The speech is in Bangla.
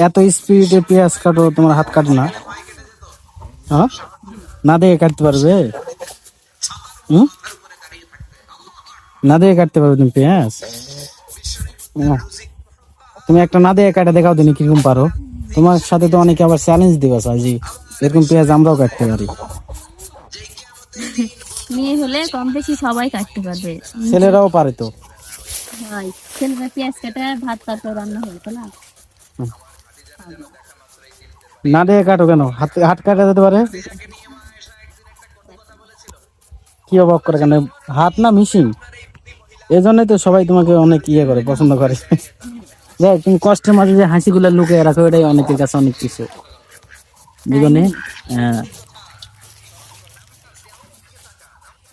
এত স্পিডে পেঁয়াজ কাটো, তোমার হাত কাটে না? হ্যাঁ, না দেখে কাটতে পারবে? না দেখে কাটতে পারবে তুমি পেঁয়াজ? তুমি একটা না দেখে কাটে দেখাও তুমি কিরকম পারো। তোমার সাথে তো অনেকে আবার চ্যালেঞ্জ দিবা চাই, এরকম পেঁয়াজ আমরাও কাটতে পারি। মেয়ে হলে কম বেশি সবাই কাটতে পারবে, ছেলেরাও পারে তো। ছেলেরা পেঁয়াজ কাটা ভাত কাটা রান্না হতো না। না দেখে কাটো কেন? হাত কাটা যেতে পারে। কি অবাক করে কেন? হাত না মিশিং, এই জন্যই তো সবাই তোমাকে অনেক ইয়ে করে, পছন্দ করে। যাই, তুমি কষ্টের মাঝে যে হাসিগুলো লুকিয়ে রাখো, এটাই অনেকের কাছে অনেক কিছু, বুঝলি? হ্যাঁ।